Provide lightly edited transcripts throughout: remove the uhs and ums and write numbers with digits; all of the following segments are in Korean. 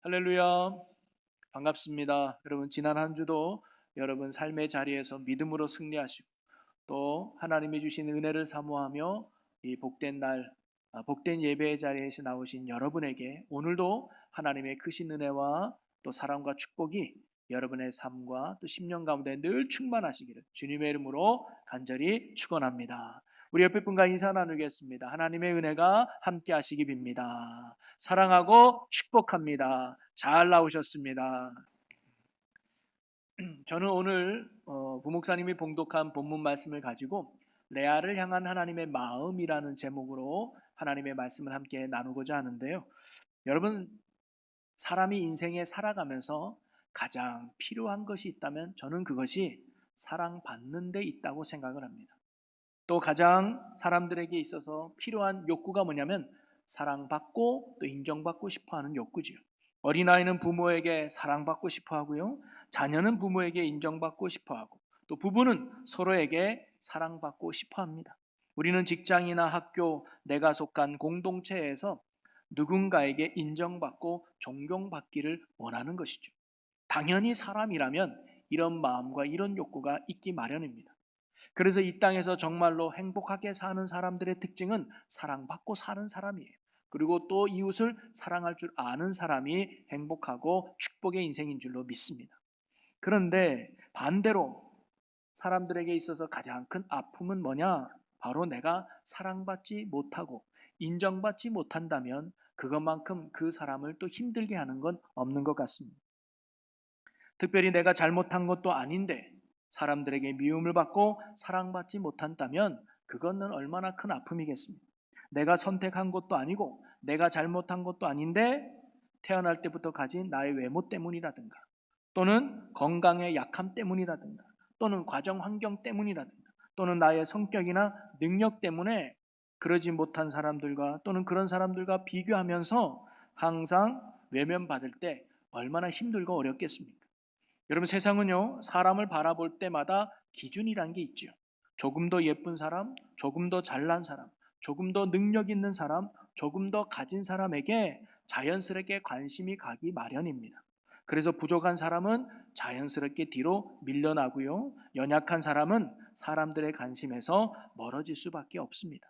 할렐루야. 반갑습니다. 여러분, 지난 한 주도 여러분 삶의 자리에서 믿음으로 승리하시고 또 하나님이 주신 은혜를 사모하며 이 복된 날, 복된 예배의 자리에서 나오신 여러분에게 오늘도 하나님의 크신 은혜와 또 사랑과 축복이 여러분의 삶과 또 심령 가운데 늘 충만하시기를 주님의 이름으로 간절히 축원합니다. 우리 옆에 분과 인사 나누겠습니다. 하나님의 은혜가 함께 하시기 빕니다. 사랑하고 축복합니다. 잘 나오셨습니다. 저는 오늘 부목사님이 봉독한 본문 말씀을 가지고 레아를 향한 하나님의 마음이라는 제목으로 하나님의 말씀을 함께 나누고자 하는데요. 여러분, 사람이 인생에 살아가면서 가장 필요한 것이 있다면 저는 그것이 사랑받는 데 있다고 생각을 합니다. 또 가장 사람들에게 있어서 필요한 욕구가 뭐냐면 사랑받고 또 인정받고 싶어하는 욕구지요. 어린아이는 부모에게 사랑받고 싶어하고요, 자녀는 부모에게 인정받고 싶어하고 또 부부는 서로에게 사랑받고 싶어합니다. 우리는 직장이나 학교, 내가 속한 공동체에서 누군가에게 인정받고 존경받기를 원하는 것이죠. 당연히 사람이라면 이런 마음과 이런 욕구가 있기 마련입니다. 그래서 이 땅에서 정말로 행복하게 사는 사람들의 특징은 사랑받고 사는 사람이에요. 그리고 또 이웃을 사랑할 줄 아는 사람이 행복하고 축복의 인생인 줄로 믿습니다. 그런데 반대로 사람들에게 있어서 가장 큰 아픔은 뭐냐? 바로 내가 사랑받지 못하고 인정받지 못한다면 그것만큼 그 사람을 또 힘들게 하는 건 없는 것 같습니다. 특별히 내가 잘못한 것도 아닌데 사람들에게 미움을 받고 사랑받지 못한다면 그것은 얼마나 큰 아픔이겠습니까? 내가 선택한 것도 아니고 내가 잘못한 것도 아닌데 태어날 때부터 가진 나의 외모 때문이라든가 또는 건강의 약함 때문이라든가 또는 과정 환경 때문이라든가 또는 나의 성격이나 능력 때문에 그러지 못한 사람들과 또는 그런 사람들과 비교하면서 항상 외면받을 때 얼마나 힘들고 어렵겠습니까? 여러분, 세상은요 사람을 바라볼 때마다 기준이란 게 있죠. 조금 더 예쁜 사람, 조금 더 잘난 사람, 조금 더 능력 있는 사람, 조금 더 가진 사람에게 자연스럽게 관심이 가기 마련입니다. 그래서 부족한 사람은 자연스럽게 뒤로 밀려나고요, 연약한 사람은 사람들의 관심에서 멀어질 수밖에 없습니다.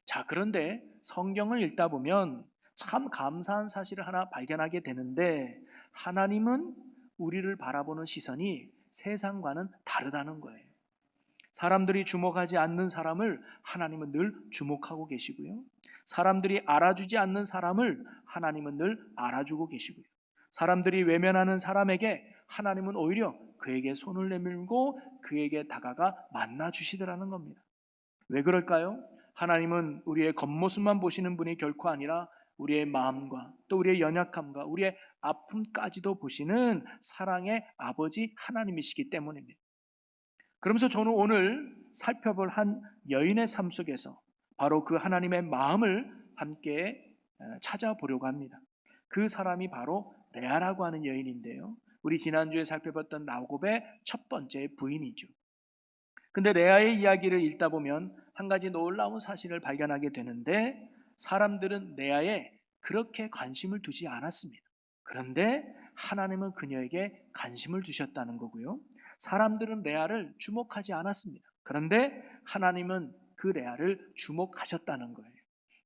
자, 그런데 성경을 읽다 보면 참 감사한 사실을 하나 발견하게 되는데 하나님은 우리를 바라보는 시선이 세상과는 다르다는 거예요. 사람들이 주목하지 않는 사람을 하나님은 늘 주목하고 계시고요. 사람들이 알아주지 않는 사람을 하나님은 늘 알아주고 계시고요. 사람들이 외면하는 사람에게 하나님은 오히려 그에게 손을 내밀고 그에게 다가가 만나 주시더라는 겁니다. 왜 그럴까요? 하나님은 우리의 겉모습만 보시는 분이 결코 아니라 우리의 마음과 또 우리의 연약함과 우리의 아픔까지도 보시는 사랑의 아버지 하나님이시기 때문입니다. 그러면서 저는 오늘 살펴볼 한 여인의 삶 속에서 바로 그 하나님의 마음을 함께 찾아보려고 합니다. 그 사람이 바로 레아라고 하는 여인인데요. 우리 지난주에 살펴봤던 야곱의 첫 번째 부인이죠. 근데 레아의 이야기를 읽다 보면 한 가지 놀라운 사실을 발견하게 되는데 사람들은 레아에 그렇게 관심을 두지 않았습니다. 그런데 하나님은 그녀에게 관심을 주셨다는 거고요. 사람들은 레아를 주목하지 않았습니다. 그런데 하나님은 그 레아를 주목하셨다는 거예요.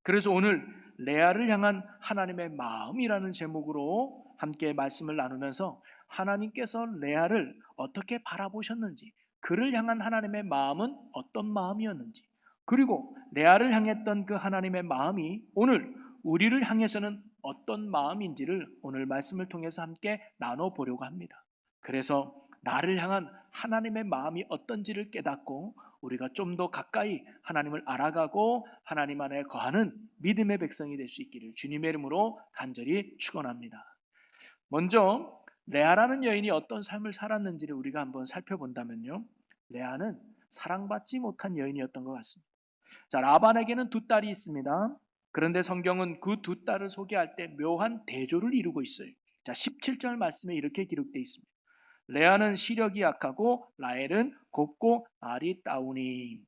그래서 오늘 레아를 향한 하나님의 마음이라는 제목으로 함께 말씀을 나누면서 하나님께서 레아를 어떻게 바라보셨는지, 그를 향한 하나님의 마음은 어떤 마음이었는지, 그리고 레아를 향했던 그 하나님의 마음이 오늘 우리를 향해서는 어떤 마음인지를 오늘 말씀을 통해서 함께 나눠보려고 합니다. 그래서 나를 향한 하나님의 마음이 어떤지를 깨닫고 우리가 좀 더 가까이 하나님을 알아가고 하나님 안에 거하는 믿음의 백성이 될 수 있기를 주님의 이름으로 간절히 축원합니다. 먼저 레아라는 여인이 어떤 삶을 살았는지를 우리가 한번 살펴본다면요, 레아는 사랑받지 못한 여인이었던 것 같습니다. 자, 라반에게는 두 딸이 있습니다. 그런데 성경은 그 두 딸을 소개할 때 묘한 대조를 이루고 있어요. 자, 17절 말씀에 이렇게 기록되어 있습니다. 레아는 시력이 약하고 라헬은 곱고 아리따우니.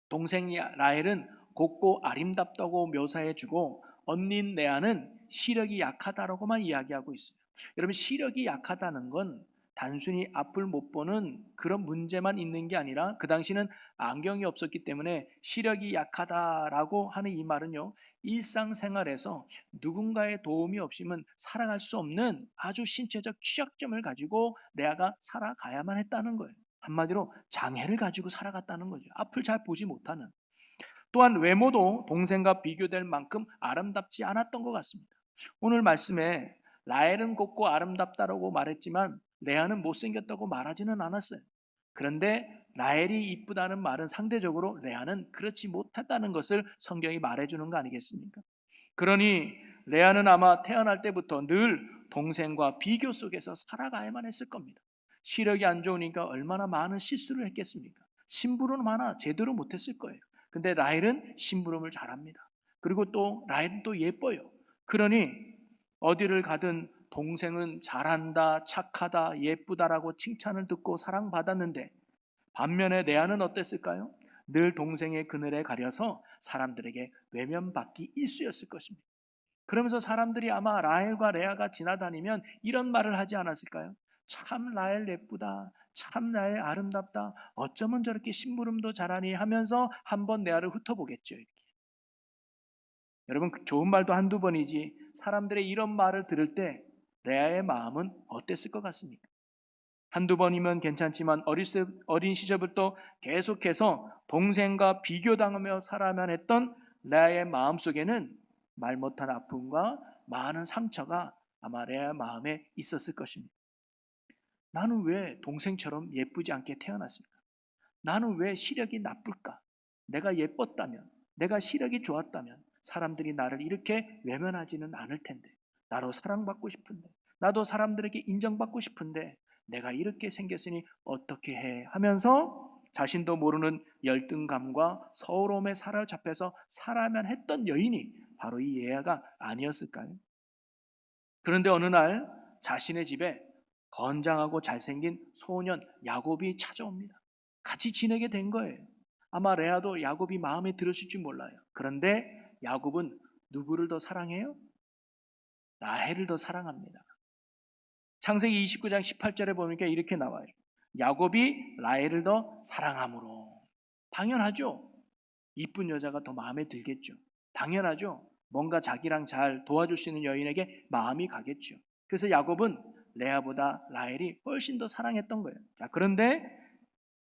동생 라헬은 곱고 아름답다고 묘사해주고 언닌 레아는 시력이 약하다라고만 이야기하고 있어요. 여러분, 시력이 약하다는 건 단순히 앞을 못 보는 그런 문제만 있는 게 아니라, 그 당시는 안경이 없었기 때문에 시력이 약하다라고 하는 이 말은요, 일상생활에서 누군가의 도움이 없이는 살아갈 수 없는 아주 신체적 취약점을 가지고 레아가 살아가야만 했다는 거예요. 한마디로 장애를 가지고 살아갔다는 거죠. 앞을 잘 보지 못하는. 또한 외모도 동생과 비교될 만큼 아름답지 않았던 것 같습니다. 오늘 말씀에 라헬은 곱고 아름답다라고 말했지만 레아는 못생겼다고 말하지는 않았어요. 그런데 라헬이 이쁘다는 말은 상대적으로 레아는 그렇지 못했다는 것을 성경이 말해주는 거 아니겠습니까? 그러니 레아는 아마 태어날 때부터 늘 동생과 비교 속에서 살아가야만 했을 겁니다. 시력이 안 좋으니까 얼마나 많은 실수를 했겠습니까? 심부름 하나 제대로 못했을 거예요. 근데 라헬은 심부름을 잘합니다. 그리고 또 라헬은 또 예뻐요. 그러니 어디를 가든 동생은 잘한다, 착하다, 예쁘다라고 칭찬을 듣고 사랑받았는데, 반면에 레아는 어땠을까요? 늘 동생의 그늘에 가려서 사람들에게 외면받기 일쑤였을 것입니다. 그러면서 사람들이 아마 라헬과 레아가 지나다니면 이런 말을 하지 않았을까요? 참 라헬 예쁘다, 참 라헬 아름답다, 어쩌면 저렇게 심부름도 잘하니 하면서 한번 레아를 훑어보겠죠. 이렇게. 여러분, 좋은 말도 한두 번이지 사람들의 이런 말을 들을 때 레아의 마음은 어땠을 것 같습니까? 한두 번이면 괜찮지만 어린 시절부터 계속해서 동생과 비교당하며 살아야만 했던 레아의 마음속에는 말 못한 아픔과 많은 상처가 아마 레아의 마음에 있었을 것입니다. 나는 왜 동생처럼 예쁘지 않게 태어났을까? 나는 왜 시력이 나쁠까? 내가 예뻤다면, 내가 시력이 좋았다면 사람들이 나를 이렇게 외면하지는 않을 텐데, 나도 사랑받고 싶은데, 나도 사람들에게 인정받고 싶은데 내가 이렇게 생겼으니 어떻게 해? 하면서 자신도 모르는 열등감과 서러움에 사로잡혀서 살아야만 했던 여인이 바로 이 예아가 아니었을까요? 그런데 어느 날 자신의 집에 건장하고 잘생긴 소년 야곱이 찾아옵니다. 같이 지내게 된 거예요. 아마 레아도 야곱이 마음에 들었을지 몰라요. 그런데 야곱은 누구를 더 사랑해요? 라헬을 더 사랑합니다. 창세기 29장 18절에 보니까 이렇게 나와요. 야곱이 라헬을 더 사랑함으로. 당연하죠. 이쁜 여자가 더 마음에 들겠죠. 당연하죠. 뭔가 자기랑 잘 도와줄 수 있는 여인에게 마음이 가겠죠. 그래서 야곱은 레아보다 라헬이 훨씬 더 사랑했던 거예요. 자, 그런데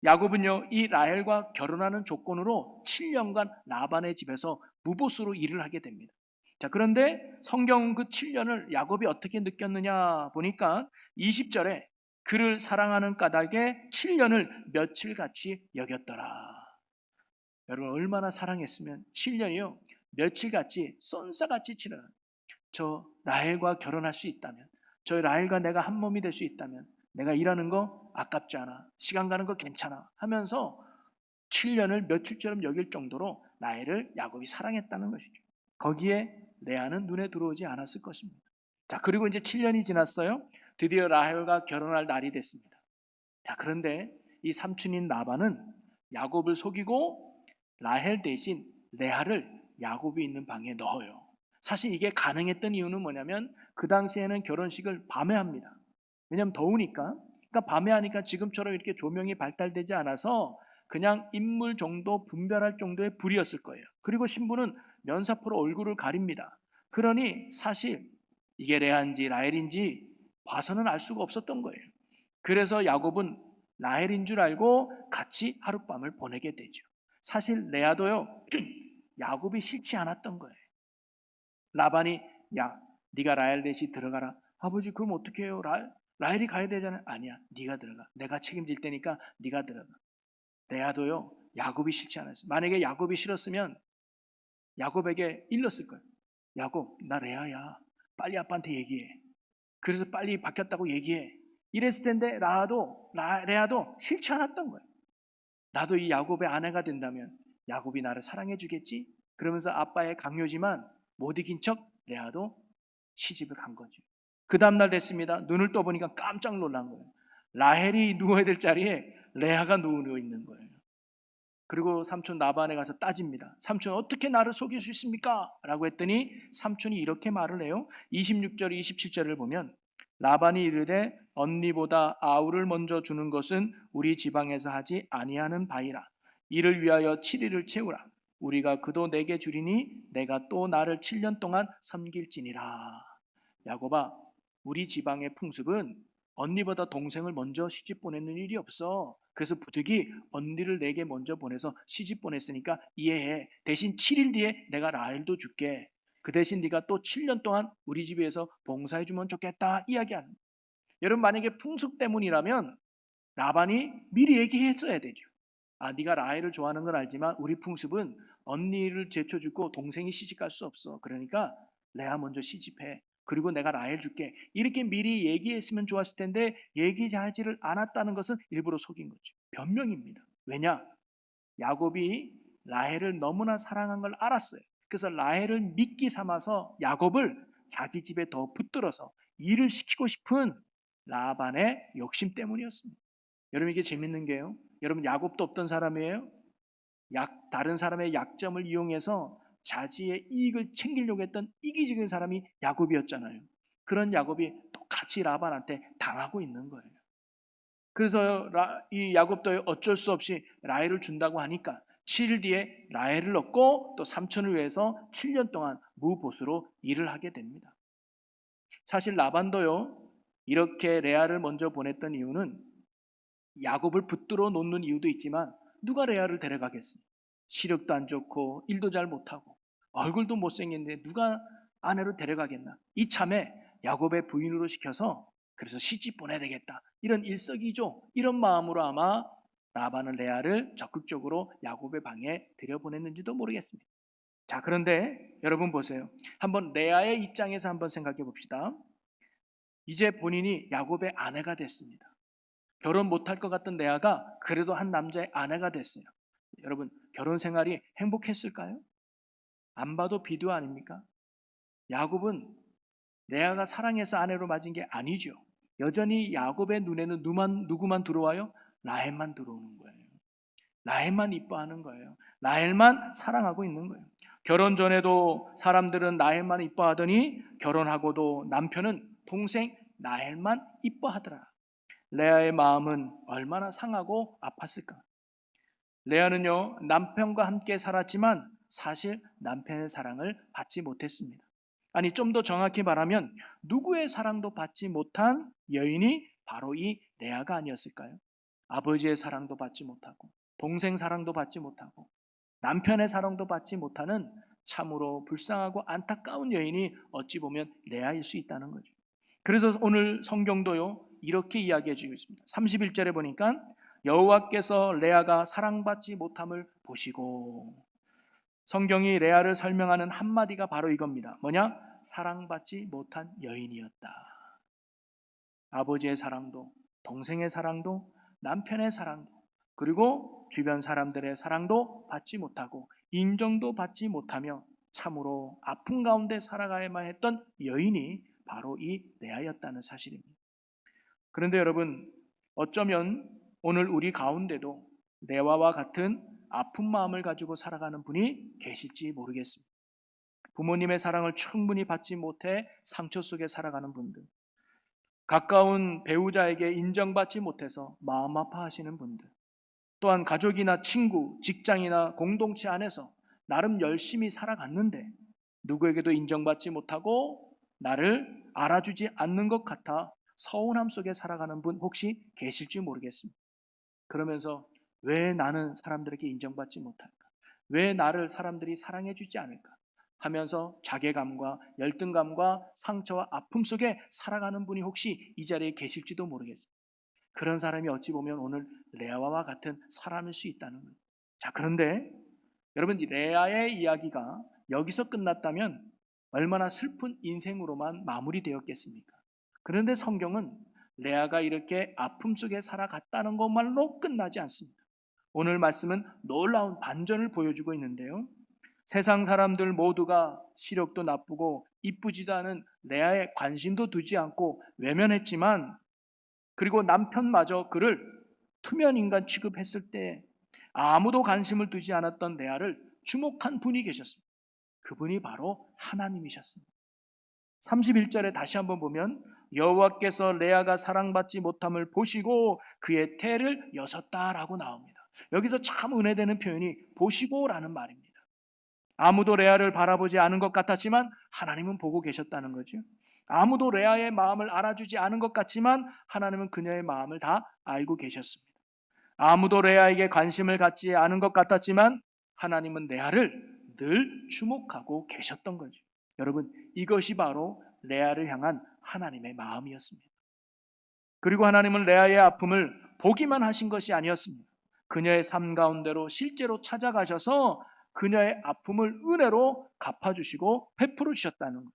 야곱은요, 이 라헬과 결혼하는 조건으로 7년간 라반의 집에서 무보수로 일을 하게 됩니다. 자, 그런데 성경은 그 7년을 야곱이 어떻게 느꼈느냐 보니까 20절에 그를 사랑하는 까닭에 7년을 며칠같이 여겼더라. 여러분, 얼마나 사랑했으면 7년이요 며칠같이 쏜사같이 지나. 저 라헬과 결혼할 수 있다면, 저 라헬과 내가 한 몸이 될 수 있다면 내가 일하는 거 아깝지 않아, 시간 가는 거 괜찮아 하면서 7년을 며칠처럼 여길 정도로 라헬을 야곱이 사랑했다는 것이죠. 거기에 레아는 눈에 들어오지 않았을 것입니다. 자, 그리고 이제 7년이 지났어요. 드디어 라헬과 결혼할 날이 됐습니다. 자, 그런데 이 삼촌인 라반은 야곱을 속이고 라헬 대신 레아를 야곱이 있는 방에 넣어요. 사실 이게 가능했던 이유는 뭐냐면 그 당시에는 결혼식을 밤에 합니다. 왜냐하면 더우니까. 그러니까 밤에 하니까 지금처럼 이렇게 조명이 발달되지 않아서 그냥 인물 정도 분별할 정도의 불이었을 거예요. 그리고 신부는 면사포로 얼굴을 가립니다. 그러니 사실 이게 레아인지 라헬인지 봐서는 알 수가 없었던 거예요. 그래서 야곱은 라헬인 줄 알고 같이 하룻밤을 보내게 되죠. 사실 레아도요 야곱이 싫지 않았던 거예요. 라반이 야 네가 라헬 대신 들어가라. 아버지 그럼 어떻게 해요? 라헬이 가야 되잖아요. 아니야, 네가 들어가. 내가 책임질 테니까 네가 들어가. 레아도요 야곱이 싫지 않았어요. 만약에 야곱이 싫었으면 야곱에게 일렀을 거예요. 야곱, 나 레아야. 빨리 아빠한테 얘기해. 그래서 빨리 바뀌었다고 얘기해. 이랬을 텐데 레아도 싫지 않았던 거예요. 나도 이 야곱의 아내가 된다면 야곱이 나를 사랑해 주겠지? 그러면서 아빠의 강요지만 못 이긴 척 레아도 시집을 간 거죠. 그 다음날 됐습니다. 눈을 떠보니까 깜짝 놀란 거예요. 라헬이 누워야 될 자리에 레아가 누워 있는 거예요. 그리고 삼촌 라반에 가서 따집니다. 삼촌 어떻게 나를 속일 수 있습니까? 라고 했더니 삼촌이 이렇게 말을 해요. 26절 27절을 보면 라반이 이르되 언니보다 아우를 먼저 주는 것은 우리 지방에서 하지 아니하는 바이라. 이를 위하여 7일을 채우라. 우리가 그도 내게 주리니 내가 또 나를 7년 동안 섬길지니라. 야곱아, 우리 지방의 풍습은 언니보다 동생을 먼저 시집 보내는 일이 없어. 그래서 부득이 언니를 내게 먼저 보내서 시집 보냈으니까 이해해. 대신 7일 뒤에 내가 라헬도 줄게. 그 대신 네가 또 7년 동안 우리 집에서 봉사해 주면 좋겠다 이야기하는. 여러분, 만약에 풍습 때문이라면 라반이 미리 얘기했어야 되죠. 아, 네가 라헬을 좋아하는 건 알지만 우리 풍습은 언니를 제쳐주고 동생이 시집갈 수 없어. 그러니까 레아 먼저 시집해. 그리고 내가 라헬 줄게. 이렇게 미리 얘기했으면 좋았을 텐데 얘기하지를 않았다는 것은 일부러 속인 거죠. 변명입니다. 왜냐? 야곱이 라헬을 너무나 사랑한 걸 알았어요. 그래서 라헬을 미끼 삼아서 야곱을 자기 집에 더 붙들어서 일을 시키고 싶은 라반의 욕심 때문이었습니다. 여러분, 이게 재밌는 게요. 여러분, 야곱도 없던 사람이에요. 다른 사람의 약점을 이용해서 자기의 이익을 챙기려고 했던 이기적인 사람이 야곱이었잖아요. 그런 야곱이 똑같이 라반한테 당하고 있는 거예요. 그래서 이 야곱도 어쩔 수 없이 라헬을 준다고 하니까 7일 뒤에 라헬을 얻고 또 삼촌을 위해서 7년 동안 무보수로 일을 하게 됩니다. 사실 라반도요, 이렇게 레아를 먼저 보냈던 이유는 야곱을 붙들어 놓는 이유도 있지만 누가 레아를 데려가겠습니까? 시력도 안 좋고 일도 잘 못하고 얼굴도 못생겼는데 누가 아내로 데려가겠나? 이참에 야곱의 부인으로 시켜서 그래서 시집 보내야 되겠다. 이런 일석이조, 이런 마음으로 아마 라반은 레아를 적극적으로 야곱의 방에 들여보냈는지도 모르겠습니다. 자, 그런데 여러분 보세요. 한번 레아의 입장에서 한번 생각해 봅시다. 이제 본인이 야곱의 아내가 됐습니다. 결혼 못할 것 같던 레아가 그래도 한 남자의 아내가 됐어요. 여러분, 결혼 생활이 행복했을까요? 안 봐도 비디오 아닙니까? 야곱은 레아가 사랑해서 아내로 맞은 게 아니죠. 여전히 야곱의 눈에는 누구만 들어와요? 라헬만 들어오는 거예요. 라헬만 이뻐하는 거예요. 라헬만 사랑하고 있는 거예요. 결혼 전에도 사람들은 라헬만 이뻐하더니 결혼하고도 남편은 동생 라헬만 이뻐하더라. 레아의 마음은 얼마나 상하고 아팠을까? 레아는요, 남편과 함께 살았지만 사실 남편의 사랑을 받지 못했습니다. 아니, 좀 더 정확히 말하면 누구의 사랑도 받지 못한 여인이 바로 이 레아가 아니었을까요? 아버지의 사랑도 받지 못하고 동생 사랑도 받지 못하고 남편의 사랑도 받지 못하는 참으로 불쌍하고 안타까운 여인이 어찌 보면 레아일 수 있다는 거죠. 그래서 오늘 성경도요, 이렇게 이야기해 주고 있습니다. 31절에 보니까 여호와께서 레아가 사랑받지 못함을 보시고, 성경이 레아를 설명하는 한마디가 바로 이겁니다. 뭐냐? 사랑받지 못한 여인이었다. 아버지의 사랑도, 동생의 사랑도, 남편의 사랑도, 그리고 주변 사람들의 사랑도 받지 못하고 인정도 받지 못하며 참으로 아픈 가운데 살아가야만 했던 여인이 바로 이 레아였다는 사실입니다. 그런데 여러분, 어쩌면 오늘 우리 가운데도 레아와 같은 아픈 마음을 가지고 살아가는 분이 계실지 모르겠습니다. 부모님의 사랑을 충분히 받지 못해 상처 속에 살아가는 분들, 가까운 배우자에게 인정받지 못해서 마음 아파하시는 분들, 또한 가족이나 친구, 직장이나 공동체 안에서 나름 열심히 살아갔는데 누구에게도 인정받지 못하고 나를 알아주지 않는 것 같아 서운함 속에 살아가는 분 혹시 계실지 모르겠습니다. 그러면서 왜 나는 사람들에게 인정받지 못할까? 왜 나를 사람들이 사랑해주지 않을까? 하면서 자괴감과 열등감과 상처와 아픔 속에 살아가는 분이 혹시 이 자리에 계실지도 모르겠습니다. 그런 사람이 어찌 보면 오늘 레아와 같은 사람일 수 있다는 거예요. 자, 그런데 여러분, 이 레아의 이야기가 여기서 끝났다면 얼마나 슬픈 인생으로만 마무리되었겠습니까? 그런데 성경은 레아가 이렇게 아픔 속에 살아갔다는 것만로 끝나지 않습니다. 오늘 말씀은 놀라운 반전을 보여주고 있는데요. 세상 사람들 모두가 시력도 나쁘고 이쁘지도 않은 레아에 관심도 두지 않고 외면했지만, 그리고 남편마저 그를 투면 인간 취급했을 때 아무도 관심을 두지 않았던 레아를 주목한 분이 계셨습니다. 그분이 바로 하나님이셨습니다. 31절에 다시 한번 보면 여호와께서 레아가 사랑받지 못함을 보시고 그의 태를 여셨다라고 나옵니다. 여기서 참 은혜되는 표현이 보시고라는 말입니다. 아무도 레아를 바라보지 않은 것 같았지만 하나님은 보고 계셨다는 거죠. 아무도 레아의 마음을 알아주지 않은 것 같지만 하나님은 그녀의 마음을 다 알고 계셨습니다. 아무도 레아에게 관심을 갖지 않은 것 같았지만 하나님은 레아를 늘 주목하고 계셨던 거죠. 여러분, 이것이 바로 레아를 향한 하나님의 마음이었습니다. 그리고 하나님은 레아의 아픔을 보기만 하신 것이 아니었습니다. 그녀의 삶 가운데로 실제로 찾아가셔서 그녀의 아픔을 은혜로 갚아주시고 베풀어 주셨다는 거예요.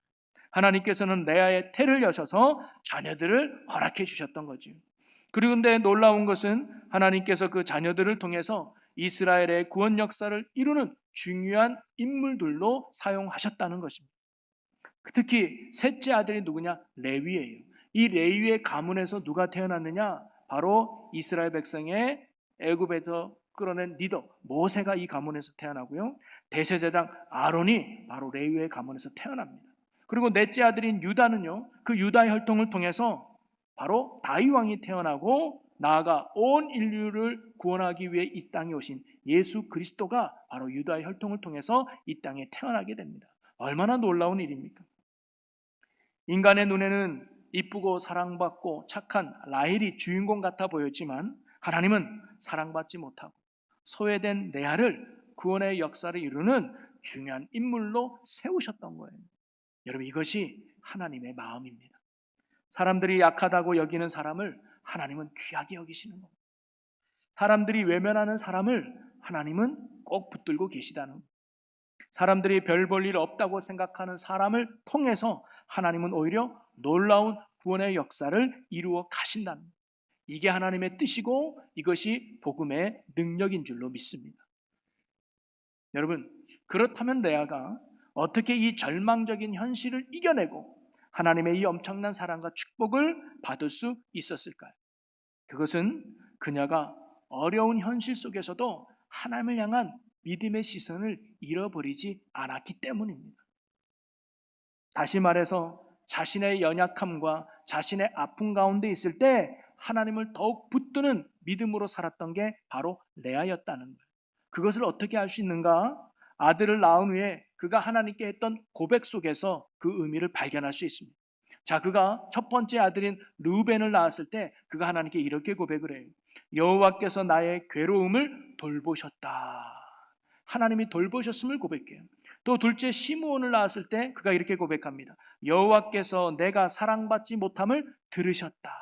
하나님께서는 레아의 태를 여셔서 자녀들을 허락해 주셨던 거죠. 그리고 근데 놀라운 것은 하나님께서 그 자녀들을 통해서 이스라엘의 구원 역사를 이루는 중요한 인물들로 사용하셨다는 것입니다. 특히 셋째 아들이 누구냐? 레위예요. 이 레위의 가문에서 누가 태어났느냐? 바로 이스라엘 백성의 애굽에서 끌어낸 리더 모세가 이 가문에서 태어나고요. 대제사장 아론이 바로 레위의 가문에서 태어납니다. 그리고 넷째 아들인 유다는요, 그 유다의 혈통을 통해서 바로 다윗 왕이 태어나고 나아가 온 인류를 구원하기 위해 이 땅에 오신 예수 그리스도가 바로 유다의 혈통을 통해서 이 땅에 태어나게 됩니다. 얼마나 놀라운 일입니까? 인간의 눈에는 이쁘고 사랑받고 착한 라헬이 주인공 같아 보였지만 하나님은 사랑받지 못하고 소외된 레아를 구원의 역사를 이루는 중요한 인물로 세우셨던 거예요. 여러분, 이것이 하나님의 마음입니다. 사람들이 약하다고 여기는 사람을 하나님은 귀하게 여기시는 겁니다. 사람들이 외면하는 사람을 하나님은 꼭 붙들고 계시다는 겁니다. 사람들이 별 볼 일 없다고 생각하는 사람을 통해서 하나님은 오히려 놀라운 구원의 역사를 이루어 가신다는 겁니다. 이게 하나님의 뜻이고 이것이 복음의 능력인 줄로 믿습니다. 여러분, 그렇다면 레아가 어떻게 이 절망적인 현실을 이겨내고 하나님의 이 엄청난 사랑과 축복을 받을 수 있었을까요? 그것은 그녀가 어려운 현실 속에서도 하나님을 향한 믿음의 시선을 잃어버리지 않았기 때문입니다. 다시 말해서 자신의 연약함과 자신의 아픔 가운데 있을 때 하나님을 더욱 붙드는 믿음으로 살았던 게 바로 레아였다는 거예요. 그것을 어떻게 알 수 있는가? 아들을 낳은 후에 그가 하나님께 했던 고백 속에서 그 의미를 발견할 수 있습니다. 자, 그가 첫 번째 아들인 르우벤을 낳았을 때 그가 하나님께 이렇게 고백을 해요. 여호와께서 나의 괴로움을 돌보셨다. 하나님이 돌보셨음을 고백해요. 또 둘째 시므온을 낳았을 때 그가 이렇게 고백합니다. 여호와께서 내가 사랑받지 못함을 들으셨다.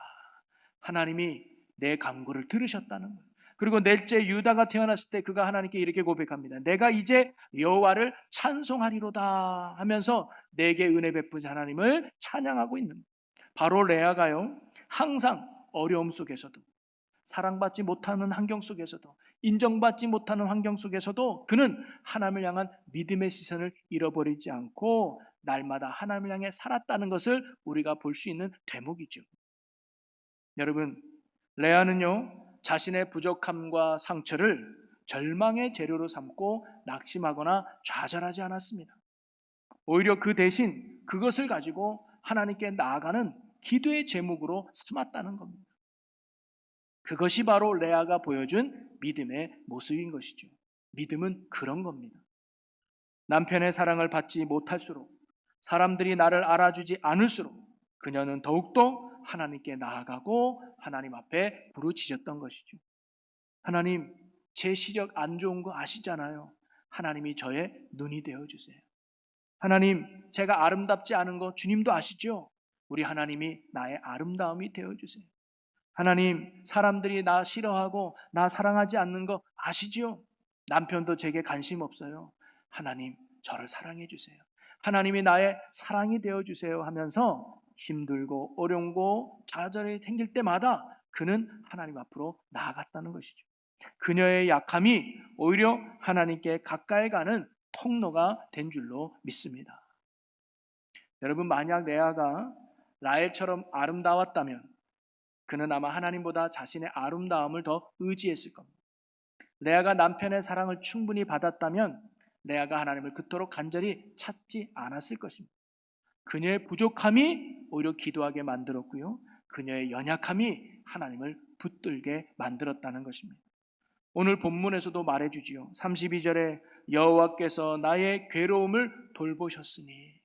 하나님이 내 간구를 들으셨다는 거예요. 그리고 넷째 유다가 태어났을 때 그가 하나님께 이렇게 고백합니다. 내가 이제 여호와를 찬송하리로다 하면서 내게 은혜 베푸신 하나님을 찬양하고 있는 거예요. 바로 레아가요, 항상 어려움 속에서도 사랑받지 못하는 환경 속에서도 인정받지 못하는 환경 속에서도 그는 하나님을 향한 믿음의 시선을 잃어버리지 않고 날마다 하나님을 향해 살았다는 것을 우리가 볼 수 있는 대목이죠. 여러분, 레아는요, 자신의 부족함과 상처를 절망의 재료로 삼고 낙심하거나 좌절하지 않았습니다. 오히려 그 대신 그것을 가지고 하나님께 나아가는 기도의 제목으로 삼았다는 겁니다. 그것이 바로 레아가 보여준 믿음의 모습인 것이죠. 믿음은 그런 겁니다. 남편의 사랑을 받지 못할수록, 사람들이 나를 알아주지 않을수록 그녀는 더욱더 하나님께 나아가고 하나님 앞에 부르짖었던 것이죠. 하나님, 제 시력 안 좋은 거 아시잖아요. 하나님이 저의 눈이 되어주세요. 하나님, 제가 아름답지 않은 거 주님도 아시죠? 우리 하나님이 나의 아름다움이 되어주세요. 하나님, 사람들이 나 싫어하고 나 사랑하지 않는 거 아시지요? 남편도 제게 관심 없어요. 하나님, 저를 사랑해 주세요. 하나님이 나의 사랑이 되어 주세요 하면서 힘들고 어려운고 좌절이 생길 때마다 그는 하나님 앞으로 나아갔다는 것이죠. 그녀의 약함이 오히려 하나님께 가까이 가는 통로가 된 줄로 믿습니다. 여러분, 만약 레아가 라헬처럼 아름다웠다면 그는 아마 하나님보다 자신의 아름다움을 더 의지했을 겁니다. 레아가 남편의 사랑을 충분히 받았다면 레아가 하나님을 그토록 간절히 찾지 않았을 것입니다. 그녀의 부족함이 오히려 기도하게 만들었고요. 그녀의 연약함이 하나님을 붙들게 만들었다는 것입니다. 오늘 본문에서도 말해주지요. 32절에 여호와께서 나의 괴로움을 돌보셨으니,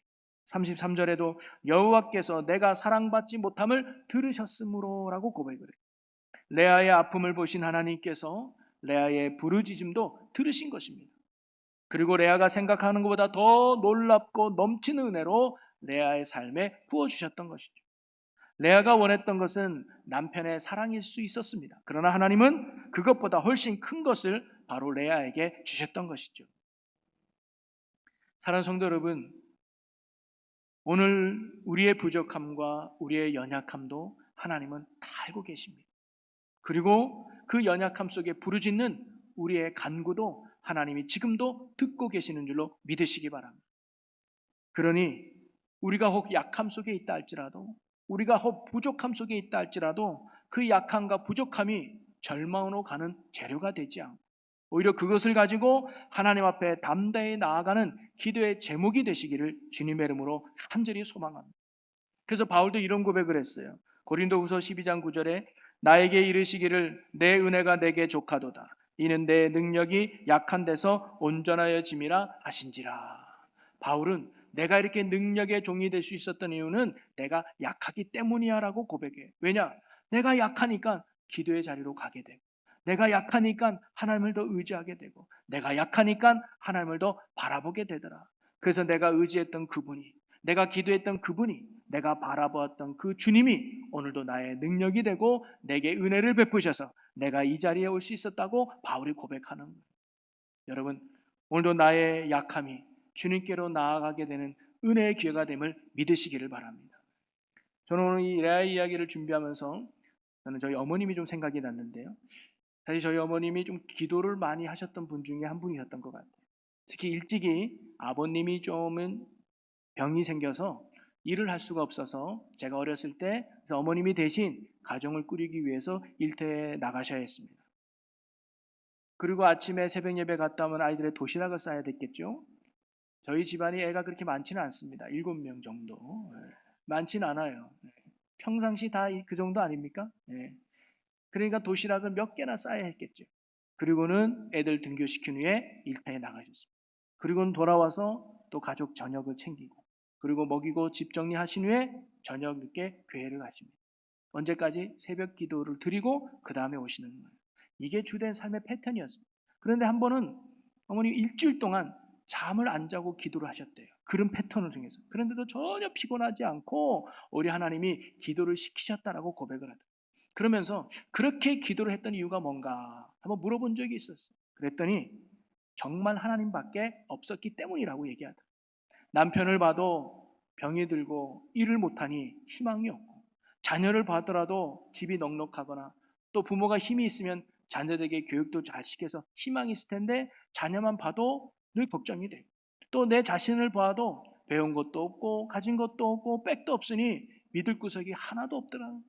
33절에도 여호와께서 내가 사랑받지 못함을 들으셨으므로 라고 고백을 해요. 레아의 아픔을 보신 하나님께서 레아의 부르짖음도 들으신 것입니다. 그리고 레아가 생각하는 것보다 더 놀랍고 넘치는 은혜로 레아의 삶에 부어주셨던 것이죠. 레아가 원했던 것은 남편의 사랑일 수 있었습니다. 그러나 하나님은 그것보다 훨씬 큰 것을 바로 레아에게 주셨던 것이죠. 사랑하는 성도 여러분, 오늘 우리의 부족함과 우리의 연약함도 하나님은 다 알고 계십니다. 그리고 그 연약함 속에 부르짖는 우리의 간구도 하나님이 지금도 듣고 계시는 줄로 믿으시기 바랍니다. 그러니 우리가 혹 약함 속에 있다 할지라도, 우리가 혹 부족함 속에 있다 할지라도 그 약함과 부족함이 절망으로 가는 재료가 되지 않고 오히려 그것을 가지고 하나님 앞에 담대히 나아가는 기도의 제목이 되시기를 주님의 이름으로 간절히 소망합니다. 그래서 바울도 이런 고백을 했어요. 고린도후서 12장 9절에 나에게 이르시기를 내 은혜가 내게 족하도다. 이는 내 능력이 약한 데서 온전하여짐이라 하신지라. 바울은 내가 이렇게 능력의 종이 될 수 있었던 이유는 내가 약하기 때문이야 라고 고백해요. 왜냐? 내가 약하니까 기도의 자리로 가게 되고, 내가 약하니까 하나님을 더 의지하게 되고, 내가 약하니까 하나님을 더 바라보게 되더라. 그래서 내가 의지했던 그분이, 내가 기도했던 그분이, 내가 바라보았던 그 주님이 오늘도 나의 능력이 되고 내게 은혜를 베푸셔서 내가 이 자리에 올 수 있었다고 바울이 고백하는 거예요. 여러분, 오늘도 나의 약함이 주님께로 나아가게 되는 은혜의 기회가 됨을 믿으시기를 바랍니다. 저는 오늘 이 레아의 이야기를 준비하면서 저는 저희 어머님이 좀 생각이 났는데요. 사실 저희 어머님이 좀 기도를 많이 하셨던 분 중에 한 분이셨던 것 같아요. 특히 일찍이 아버님이 좀은 병이 생겨서 일을 할 수가 없어서 제가 어렸을 때 그래서 어머님이 대신 가정을 꾸리기 위해서 일터에 나가셔야 했습니다. 그리고 아침에 새벽 예배 갔다 오면 아이들의 도시락을 싸야 됐겠죠. 저희 집안이 애가 그렇게 많지는 않습니다. 7명 정도. 많지는 않아요. 평상시 다 그 정도 아닙니까? 그러니까 도시락을 몇 개나 싸야 했겠죠. 그리고는 애들 등교시킨 후에 일터에 나가셨습니다. 그리고는 돌아와서 또 가족 저녁을 챙기고, 그리고 먹이고 집 정리하신 후에 저녁 늦게 교회를 가십니다. 언제까지? 새벽 기도를 드리고 그 다음에 오시는 거예요. 이게 주된 삶의 패턴이었습니다. 그런데 한 번은 어머니 일주일 동안 잠을 안 자고 기도를 하셨대요. 그런 패턴을 통해서. 그런데도 전혀 피곤하지 않고 우리 하나님이 기도를 시키셨다라고 고백을 하더라고요. 그러면서 그렇게 기도를 했던 이유가 뭔가 한번 물어본 적이 있었어요. 그랬더니 정말 하나님밖에 없었기 때문이라고 얘기하더라고요. 남편을 봐도 병이 들고 일을 못하니 희망이 없고, 자녀를 봐더라도 집이 넉넉하거나 또 부모가 힘이 있으면 자녀들에게 교육도 잘 시켜서 희망이 있을 텐데 자녀만 봐도 늘 걱정이 돼요. 또 내 자신을 봐도 배운 것도 없고 가진 것도 없고 백도 없으니 믿을 구석이 하나도 없더라.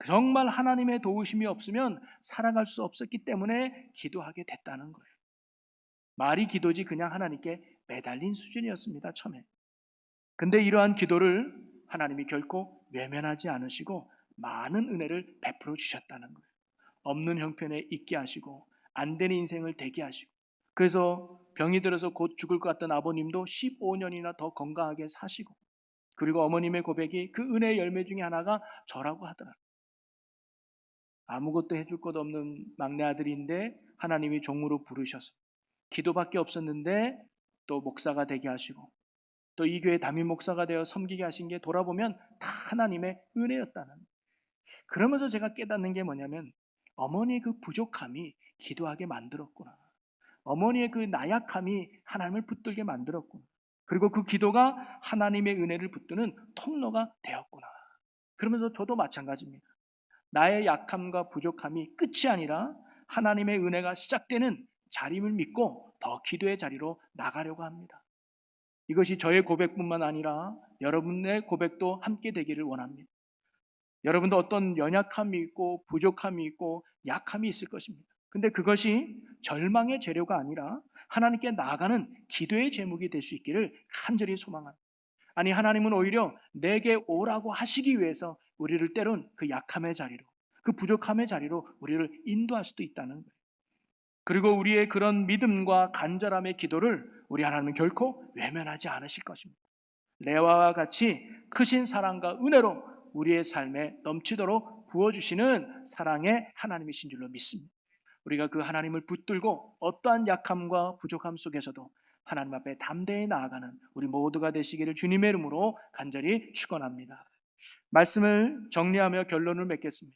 정말 하나님의 도우심이 없으면 살아갈 수 없었기 때문에 기도하게 됐다는 거예요. 말이 기도지 그냥 하나님께 매달린 수준이었습니다, 처음에. 근데 이러한 기도를 하나님이 결코 외면하지 않으시고 많은 은혜를 베풀어 주셨다는 거예요. 없는 형편에 있게 하시고 안 되는 인생을 되게 하시고, 그래서 병이 들어서 곧 죽을 것 같던 아버님도 15년이나 더 건강하게 사시고, 그리고 어머님의 고백이 그 은혜의 열매 중에 하나가 저라고 하더라고요. 아무것도 해줄 것 없는 막내 아들인데 하나님이 종으로 부르셔서 기도밖에 없었는데 또 목사가 되게 하시고 또 이 교회 담임 목사가 되어 섬기게 하신 게 돌아보면 다 하나님의 은혜였다는. 그러면서 제가 깨닫는 게 뭐냐면 어머니의 그 부족함이 기도하게 만들었구나. 어머니의 그 나약함이 하나님을 붙들게 만들었구나. 그리고 그 기도가 하나님의 은혜를 붙드는 통로가 되었구나. 그러면서 저도 마찬가지입니다. 나의 약함과 부족함이 끝이 아니라 하나님의 은혜가 시작되는 자림을 믿고 더 기도의 자리로 나가려고 합니다. 이것이 저의 고백뿐만 아니라 여러분의 고백도 함께 되기를 원합니다. 여러분도 어떤 연약함이 있고 부족함이 있고 약함이 있을 것입니다. 근데 그것이 절망의 재료가 아니라 하나님께 나아가는 기도의 제목이 될 수 있기를 간절히 소망합니다. 아니, 하나님은 오히려 내게 오라고 하시기 위해서 우리를 때론 그 약함의 자리로, 그 부족함의 자리로 우리를 인도할 수도 있다는 거예요. 그리고 우리의 그런 믿음과 간절함의 기도를 우리 하나님은 결코 외면하지 않으실 것입니다. 레아와 같이 크신 사랑과 은혜로 우리의 삶에 넘치도록 부어주시는 사랑의 하나님이신 줄로 믿습니다. 우리가 그 하나님을 붙들고 어떠한 약함과 부족함 속에서도 하나님 앞에 담대히 나아가는 우리 모두가 되시기를 주님의 이름으로 간절히 축원합니다. 말씀을 정리하며 결론을 맺겠습니다.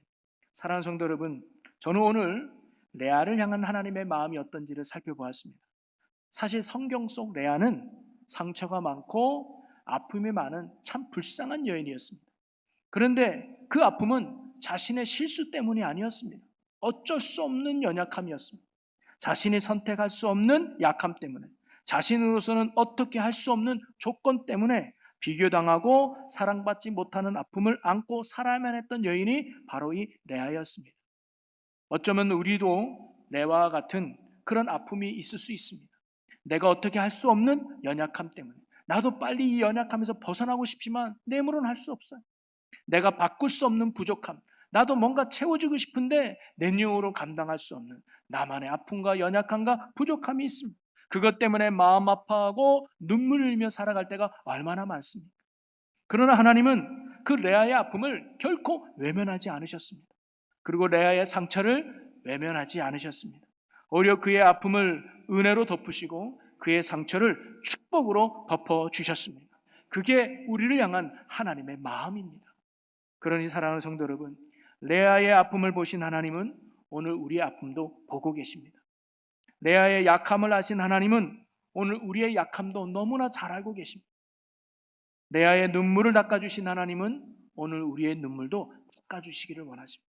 사랑하는 성도 여러분, 저는 오늘 레아를 향한 하나님의 마음이 어떤지를 살펴보았습니다. 사실 성경 속 레아는 상처가 많고 아픔이 많은 참 불쌍한 여인이었습니다. 그런데 그 아픔은 자신의 실수 때문이 아니었습니다. 어쩔 수 없는 연약함이었습니다. 자신이 선택할 수 없는 약함 때문에, 자신으로서는 어떻게 할 수 없는 조건 때문에 비교당하고 사랑받지 못하는 아픔을 안고 살아야만 했던 여인이 바로 이 레아였습니다. 어쩌면 우리도 레아와 같은 그런 아픔이 있을 수 있습니다. 내가 어떻게 할 수 없는 연약함 때문에, 나도 빨리 이 연약함에서 벗어나고 싶지만 내 힘으로는 할 수 없어요. 내가 바꿀 수 없는 부족함, 나도 뭔가 채워주고 싶은데 내 능력으로 감당할 수 없는 나만의 아픔과 연약함과 부족함이 있습니다. 그것 때문에 마음 아파하고 눈물을 흘리며 살아갈 때가 얼마나 많습니까? 그러나 하나님은 그 레아의 아픔을 결코 외면하지 않으셨습니다. 그리고 레아의 상처를 외면하지 않으셨습니다. 오히려 그의 아픔을 은혜로 덮으시고 그의 상처를 축복으로 덮어주셨습니다. 그게 우리를 향한 하나님의 마음입니다. 그러니 사랑하는 성도 여러분, 레아의 아픔을 보신 하나님은 오늘 우리의 아픔도 보고 계십니다. 레아의 약함을 아신 하나님은 오늘 우리의 약함도 너무나 잘 알고 계십니다. 레아의 눈물을 닦아주신 하나님은 오늘 우리의 눈물도 닦아주시기를 원하십니다.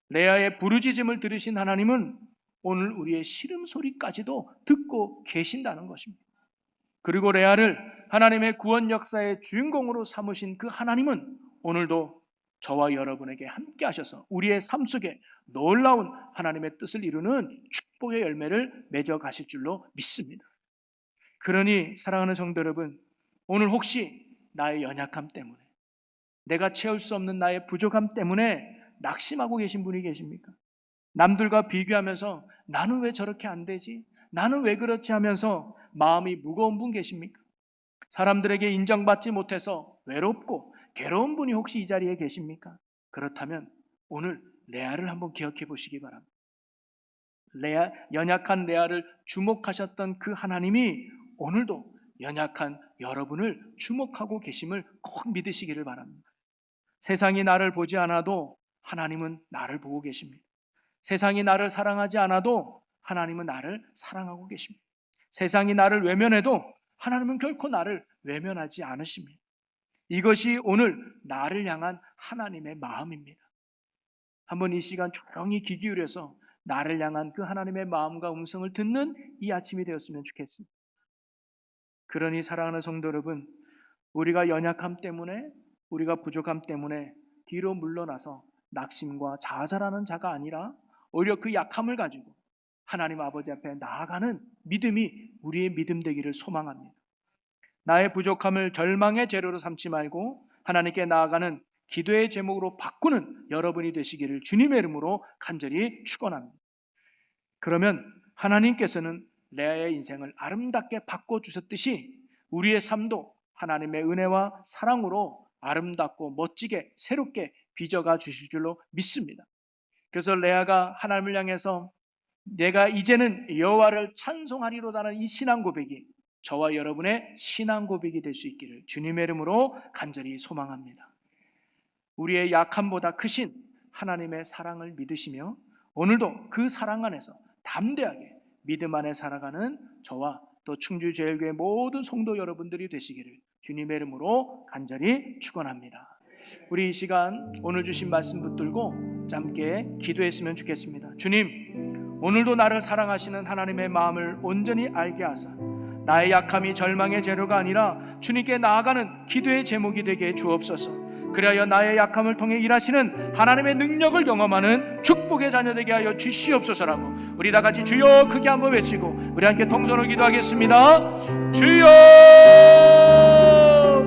레아의 부르짖음을 들으신 하나님은 오늘 우리의 시름소리까지도 듣고 계신다는 것입니다. 그리고 레아를 하나님의 구원 역사의 주인공으로 삼으신 그 하나님은 오늘도 저와 여러분에게 함께 하셔서 우리의 삶 속에 놀라운 하나님의 뜻을 이루는 축복의 열매를 맺어 가실 줄로 믿습니다. 그러니 사랑하는 성도 여러분, 오늘 혹시 나의 연약함 때문에, 내가 채울 수 없는 나의 부족함 때문에 낙심하고 계신 분이 계십니까? 남들과 비교하면서 나는 왜 저렇게 안 되지? 나는 왜 그렇지 하면서 마음이 무거운 분 계십니까? 사람들에게 인정받지 못해서 외롭고 괴로운 분이 혹시 이 자리에 계십니까? 그렇다면 오늘 레아를 한번 기억해 보시기 바랍니다. 연약한 레아를 주목하셨던 그 하나님이 오늘도 연약한 여러분을 주목하고 계심을 꼭 믿으시기를 바랍니다. 세상이 나를 보지 않아도 하나님은 나를 보고 계십니다. 세상이 나를 사랑하지 않아도 하나님은 나를 사랑하고 계십니다. 세상이 나를 외면해도 하나님은 결코 나를 외면하지 않으십니다. 이것이 오늘 나를 향한 하나님의 마음입니다. 한번 이 시간 조용히 귀 기울여서 나를 향한 그 하나님의 마음과 음성을 듣는 이 아침이 되었으면 좋겠습니다. 그러니 사랑하는 성도 여러분, 우리가 연약함 때문에, 우리가 부족함 때문에 뒤로 물러나서 낙심과 좌절하는 자가 아니라 오히려 그 약함을 가지고 하나님 아버지 앞에 나아가는 믿음이 우리의 믿음 되기를 소망합니다. 나의 부족함을 절망의 재료로 삼지 말고 하나님께 나아가는 기도의 제목으로 바꾸는 여러분이 되시기를 주님의 이름으로 간절히 축원합니다. 그러면 하나님께서는 레아의 인생을 아름답게 바꿔주셨듯이 우리의 삶도 하나님의 은혜와 사랑으로 아름답고 멋지게 새롭게 빚어가 주실 줄로 믿습니다. 그래서 레아가 하나님을 향해서 내가 이제는 여호와를 찬송하리로다는 이 신앙 고백이 저와 여러분의 신앙 고백이 될 수 있기를 주님의 이름으로 간절히 소망합니다. 우리의 약함보다 크신 하나님의 사랑을 믿으시며 오늘도 그 사랑 안에서 담대하게 믿음 안에 살아가는 저와 또 충주제일교회 모든 성도 여러분들이 되시기를 주님의 이름으로 간절히 축원합니다. 우리 이 시간 오늘 주신 말씀 붙들고 함께 기도했으면 좋겠습니다. 주님, 오늘도 나를 사랑하시는 하나님의 마음을 온전히 알게 하사 나의 약함이 절망의 재료가 아니라 주님께 나아가는 기도의 제목이 되게 주옵소서. 그리하여 나의 약함을 통해 일하시는 하나님의 능력을 경험하는 축복의 자녀 되게 하여 주시옵소서라고 우리 다 같이 주여 크게 한번 외치고 우리 함께 통성으로 기도하겠습니다. 주여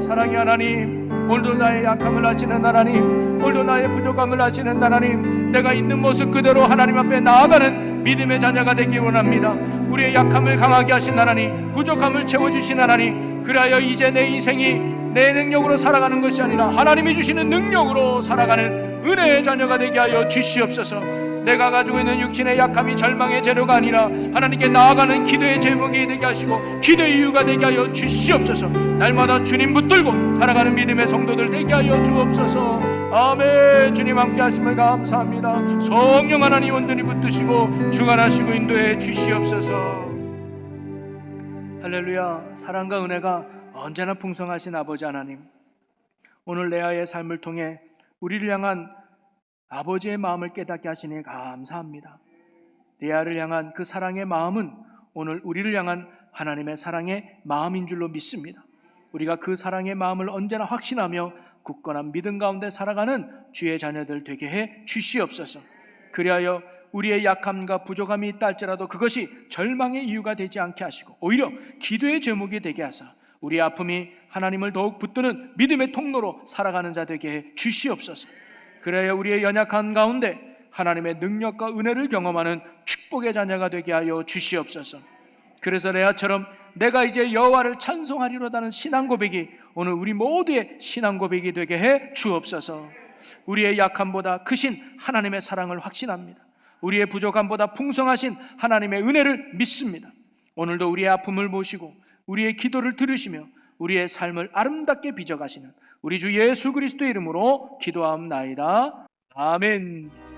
사랑의 하나님, 오늘도 나의 약함을 아시는 하나님, 오늘도 나의 부족함을 아시는 하나님, 내가 있는 모습 그대로 하나님 앞에 나아가는 믿음의 자녀가 되기 원합니다. 우리의 약함을 강하게 하신 하나님, 부족함을 채워주신 하나님, 그리하여 이제 내 인생이 내 능력으로 살아가는 것이 아니라 하나님이 주시는 능력으로 살아가는 은혜의 자녀가 되게 하여 주시옵소서. 내가 가지고 있는 육신의 약함이 절망의 재료가 아니라 하나님께 나아가는 기도의 제목이 되게 하시고 기도의 이유가 되게 하여 주시옵소서. 날마다 주님 붙들고 살아가는 믿음의 성도들 되게 하여 주옵소서. 아멘. 주님 함께 하심을 감사합니다. 성령 하나님 온전히 붙드시고 주관하시고 인도해 주시옵소서. 할렐루야. 사랑과 은혜가 언제나 풍성하신 아버지 하나님, 오늘 레아의 삶을 통해 우리를 향한 아버지의 마음을 깨닫게 하시니 감사합니다. 레아를 향한 그 사랑의 마음은 오늘 우리를 향한 하나님의 사랑의 마음인 줄로 믿습니다. 우리가 그 사랑의 마음을 언제나 확신하며 굳건한 믿음 가운데 살아가는 주의 자녀들 되게 해 주시옵소서. 그리하여 우리의 약함과 부족함이 있다 할지라도 그것이 절망의 이유가 되지 않게 하시고 오히려 기도의 제목이 되게 하사 우리의 아픔이 하나님을 더욱 붙드는 믿음의 통로로 살아가는 자 되게 해 주시옵소서. 그래야 우리의 연약한 가운데 하나님의 능력과 은혜를 경험하는 축복의 자녀가 되게 하여 주시옵소서. 그래서 레아처럼 내가 이제 여호와를 찬송하리로다는 신앙 고백이 오늘 우리 모두의 신앙 고백이 되게 해 주옵소서. 우리의 약함보다 크신 하나님의 사랑을 확신합니다. 우리의 부족함보다 풍성하신 하나님의 은혜를 믿습니다. 오늘도 우리의 아픔을 보시고 우리의 기도를 들으시며 우리의 삶을 아름답게 빚어가시는 우리 주 예수 그리스도의 이름으로 기도하옵나이다. 아멘.